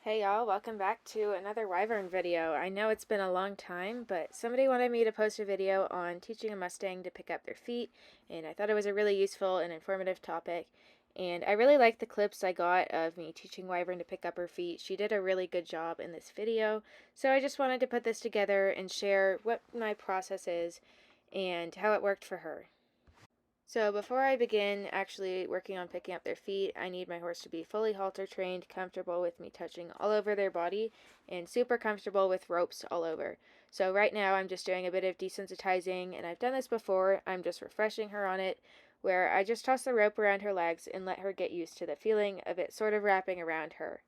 Hey y'all, welcome back to another Wyvern video. I know it's been a long time, but somebody wanted me to post a video on teaching a Mustang to pick up their feet, and I thought it was a really useful and informative topic. And I really liked the clips I got of me teaching Wyvern to pick up her feet. She did a really good job in this video, so I just wanted to put this together and share what my process is and how it worked for her. So before I begin actually working on picking up their feet, I need my horse to be fully halter trained, comfortable with me touching all over their body, and super comfortable with ropes all over. So right now I'm just doing a bit of desensitizing, and I've done this before. I'm just refreshing her on it, where I just toss the rope around her legs and let her get used to the feeling of it sort of wrapping around her.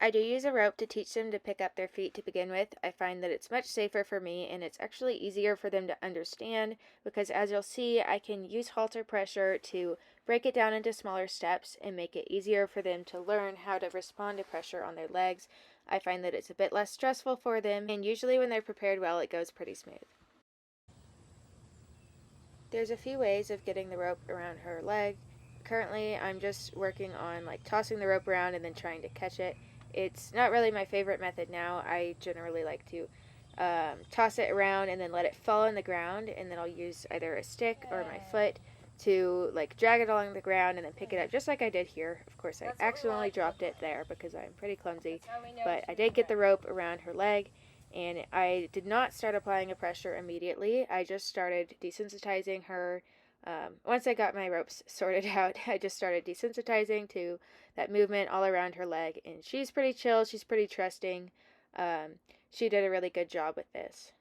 I do use a rope to teach them to pick up their feet to begin with. I find that it's much safer for me, and it's actually easier for them to understand because, as you'll see, I can use halter pressure to break it down into smaller steps and make it easier for them to learn how to respond to pressure on their legs. I find that it's a bit less stressful for them, and usually when they're prepared well, it goes pretty smooth. There's a few ways of getting the rope around her leg. Currently, I'm just working on tossing the rope around and then trying to catch it. It's not really my favorite method now. I generally like to toss it around and then let it fall on the ground, and then I'll use either a stick or my foot to drag it along the ground and then pick it up just like I did here. Of course, I accidentally dropped it there because I'm pretty clumsy, but I did get the rope around her leg. And I did not start applying a pressure immediately. I just started desensitizing her. Once I got my ropes sorted out, I just started desensitizing to that movement all around her leg. And she's pretty chill. She's pretty trusting. She did a really good job with this.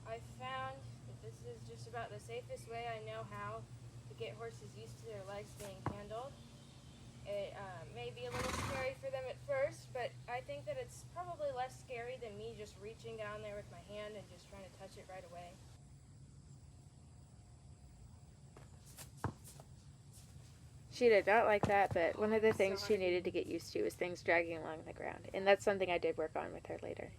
I found that this is just about the safest way I know how to get horses used to their legs being handled. It may be a little scary for them at first, but I think that it's probably less scary than me just reaching down there with my hand and just trying to touch it right away. She did not like that, but one of the things she needed to get used to was things dragging along the ground, and that's something I did work on with her later.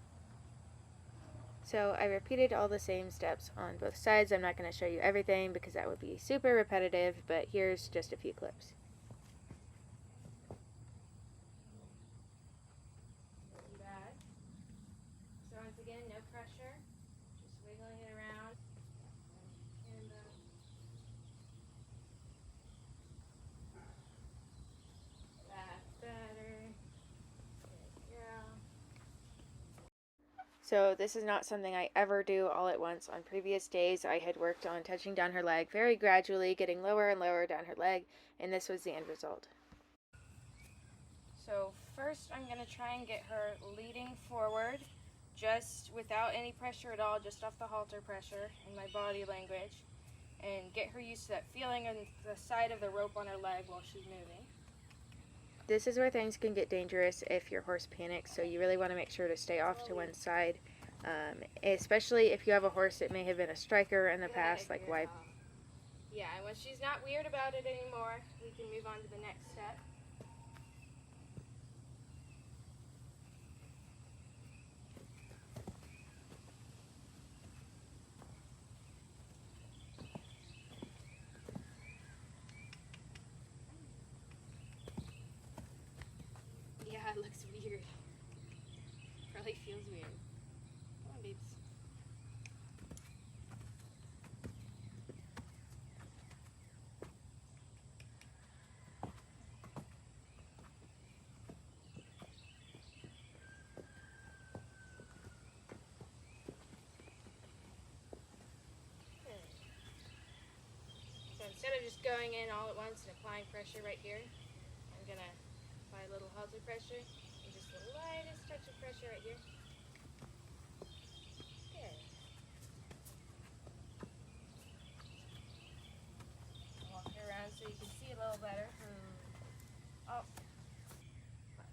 So I repeated all the same steps on both sides. I'm not going to show you everything because that would be super repetitive, but here's just a few clips. Back. So once again, no pressure, just wiggling it around. And that's better. Good girl. So this is not something I ever do all at once. On previous days, I had worked on touching down her leg very gradually, getting lower and lower down her leg, and this was the end result. So first I'm going to try and get her leading forward, just without any pressure at all, just off the halter pressure and my body language, and get her used to that feeling on the side of the rope on her leg while she's moving. This is where things can get dangerous if your horse panics, so you really want to make sure to stay off to one side, especially if you have a horse that may have been a striker in the past, like Wyvern. Yeah, and when she's not weird about it anymore, we can move on to the next step. Yeah, it looks weird. Probably feels weird. Come on, babes. So instead of just going in all at once and applying pressure right here, I'm going to apply a little halter pressure and just the lightest touch of pressure right here. Good. Walk her around so you can see a little better. Oh.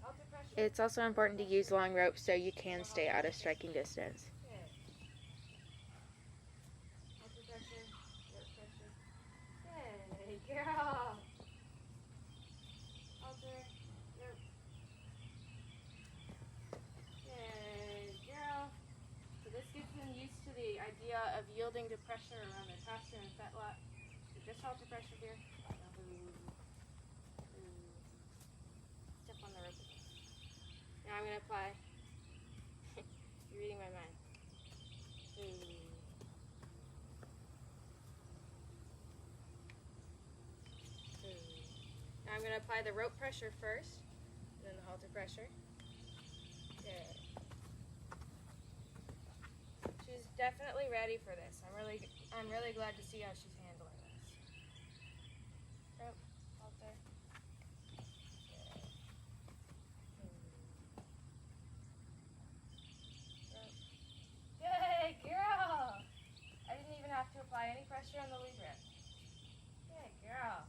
Halter pressure. It's also important to use long ropes so you can stay out of striking distance. Halter pressure, rope pressure. Good girl. Halter, rope. Good girl. So this gets them idea of yielding to pressure around their pastern and fetlock. So just halter pressure here. Step on the rope. Now I'm going to apply. You're reading my mind. Now I'm going to apply the rope pressure first, and then the halter pressure. Good. She's definitely ready for this. I'm really glad to see how she's handling this. Rope, halter. Good girl. I didn't even have to apply any pressure on the lead rib. Good girl.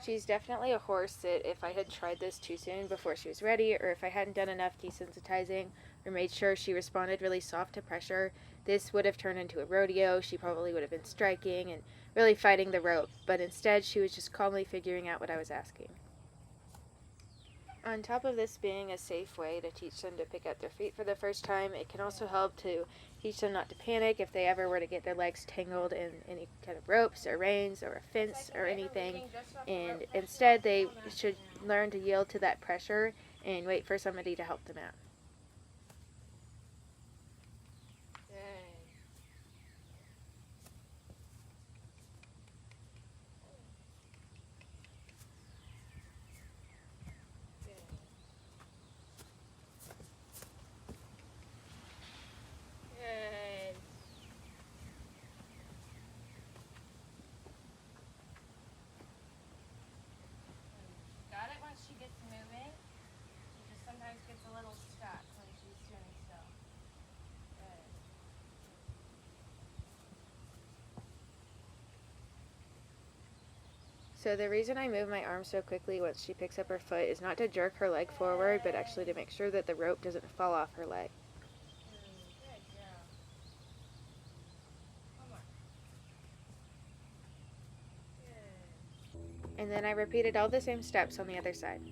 She's definitely a horse that if I had tried this too soon before she was ready, or if I hadn't done enough desensitizing or made sure she responded really soft to pressure, this would have turned into a rodeo. She probably would have been striking and really fighting the rope, but instead she was just calmly figuring out what I was asking. On top of this being a safe way to teach them to pick up their feet for the first time, it can also help to teach them not to panic if they ever were to get their legs tangled in any kind of ropes or reins or a fence or anything, and instead they should learn to yield to that pressure and wait for somebody to help them out. Gets a little stuck when she's standing still. Good. So the reason I move my arm so quickly once she picks up her foot is not to jerk her leg forward, but actually to make sure that the rope doesn't fall off her leg. Good girl. Come on. Good. And then I repeated all the same steps on the other side.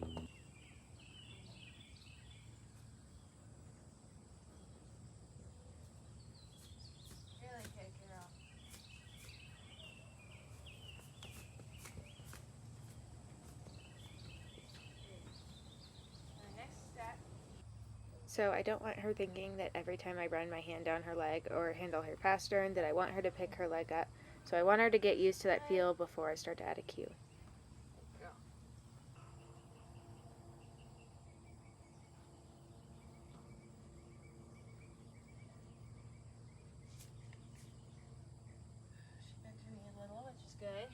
So I don't want her thinking that every time I run my hand down her leg or handle her pastern that I want her to pick her leg up. So I want her to get used to that feel before I start to add a cue. She bent her knee a little, which is good.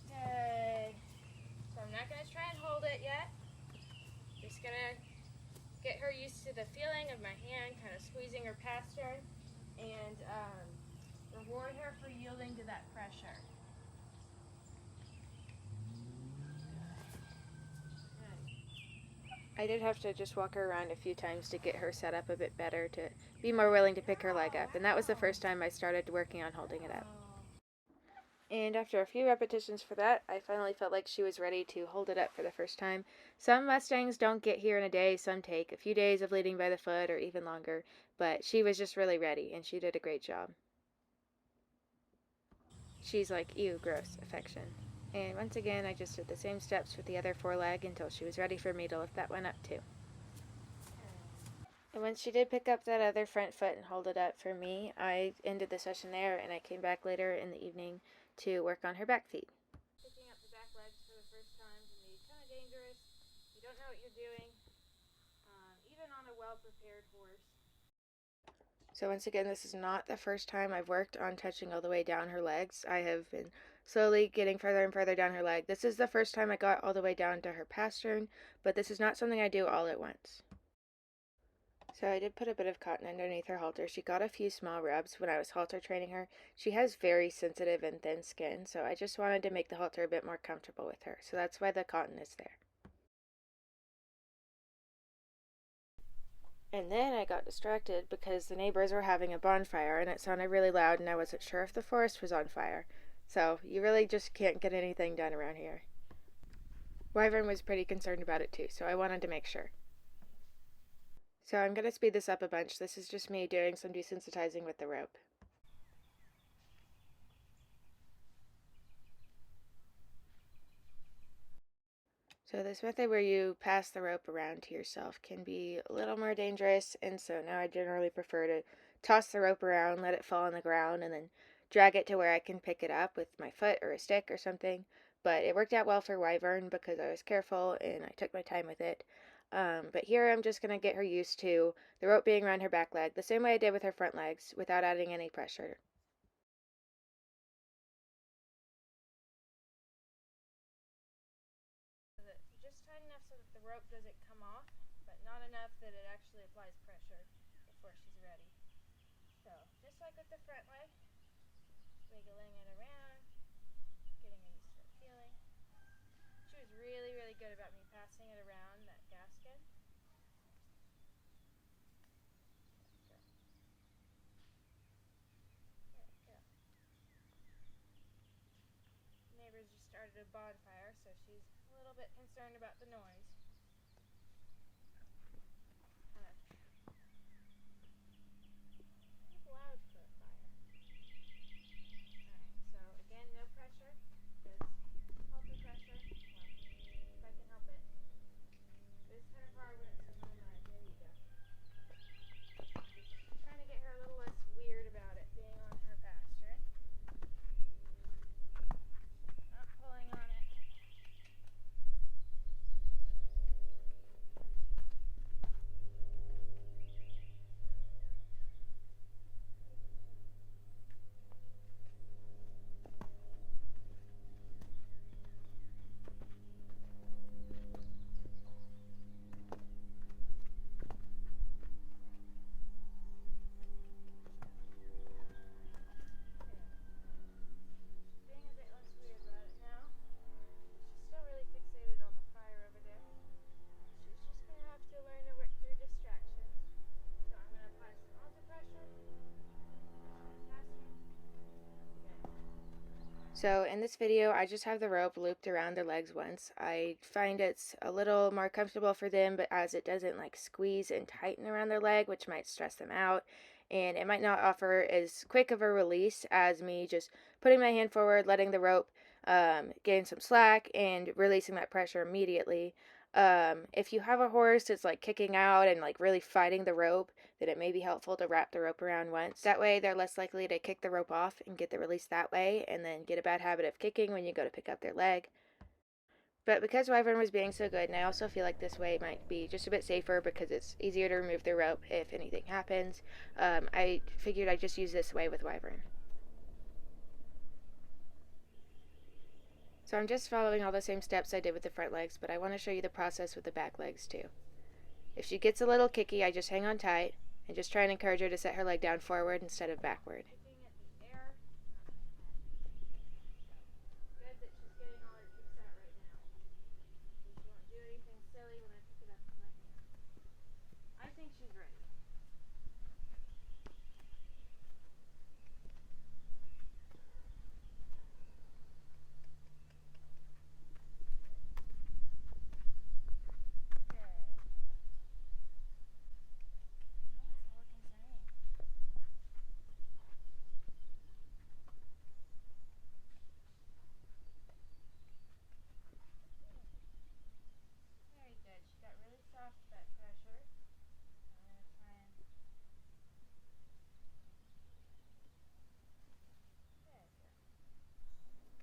Good. So I'm not going to try and hold it yet. Just going to get her used to the feeling of my hand kind of squeezing her pastern and reward her for yielding to that pressure. I did have to just walk her around a few times to get her set up a bit better, to be more willing to pick her leg up, and that was the first time I started working on holding it up. And after a few repetitions for that, I finally felt like she was ready to hold it up for the first time. Some Mustangs don't get here in a day, some take a few days of leading by the foot or even longer, but she was just really ready, and she did a great job. She's like, ew, gross, affection. And once again, I just did the same steps with the other foreleg until she was ready for me to lift that one up too. And once she did pick up that other front foot and hold it up for me, I ended the session there, and I came back later in the evening to work on her back feet. Picking up the back legs for the first time can be kind of dangerous. You don't know what you're doing, even on a well-prepared horse. So once again, this is not the first time I've worked on touching all the way down her legs. I have been slowly getting further and further down her leg. This is the first time I got all the way down to her pastern, but this is not something I do all at once. So I did put a bit of cotton underneath her halter. She got a few small rubs when I was halter training her. She has very sensitive and thin skin, so I just wanted to make the halter a bit more comfortable with her. So that's why the cotton is there. And then I got distracted because the neighbors were having a bonfire and it sounded really loud and I wasn't sure if the forest was on fire. So you really just can't get anything done around here. Wyvern was pretty concerned about it too, so I wanted to make sure. So I'm going to speed this up a bunch. This is just me doing some desensitizing with the rope. So this method where you pass the rope around to yourself can be a little more dangerous, and so now I generally prefer to toss the rope around, let it fall on the ground, and then drag it to where I can pick it up with my foot or a stick or something. But it worked out well for Wyvern because I was careful and I took my time with it. But here I'm just going to get her used to the rope being around her back leg, the same way I did with her front legs, without adding any pressure. Just tight enough so that the rope doesn't come off, but not enough that it actually applies pressure before she's ready. So, just like with the front leg, wiggling it around, getting her used to the feeling. She was really, really good about me passing it around that gasket. There we go. Neighbors just started a bonfire, so she's a little bit concerned about the noise. Loud for a fire. Alright, so again, no pressure. Just help the pressure. Well, if I can help it. It's kind of hard when it's in my leg. There you go. Just trying to get her a little less weird about it being on her pastern. Not pulling on it. So in this video, I just have the rope looped around their legs once. I find it's a little more comfortable for them, but as it doesn't like squeeze and tighten around their leg, which might stress them out, and it might not offer as quick of a release as me just putting my hand forward, letting the rope gain some slack, and releasing that pressure immediately. If you have a horse that's like kicking out and like really fighting the rope, then it may be helpful to wrap the rope around once. That way they're less likely to kick the rope off and get the release that way, and then get a bad habit of kicking when you go to pick up their leg. But because Wyvern was being so good, and I also feel like this way might be just a bit safer because it's easier to remove the rope if anything happens, I figured I'd just use this way with Wyvern. So I'm just following all the same steps I did with the front legs, but I want to show you the process with the back legs too. If she gets a little kicky, I just hang on tight and just try and encourage her to set her leg down forward instead of backward. I think she's ready.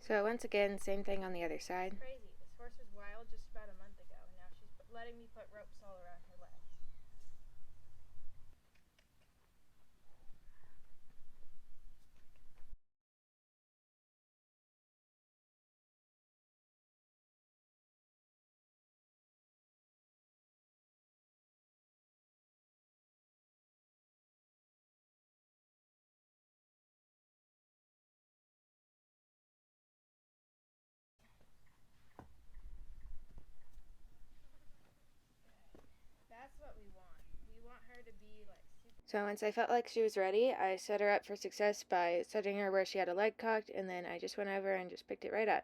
So once again, same thing on the other side. Crazy. This horse was wild just about a month ago, and now she's letting me put ropes all around her legs. That's what we want. We want her to be like super. So once I felt like she was ready, I set her up for success by setting her where she had a leg cocked, and then I just went over and just picked it right up.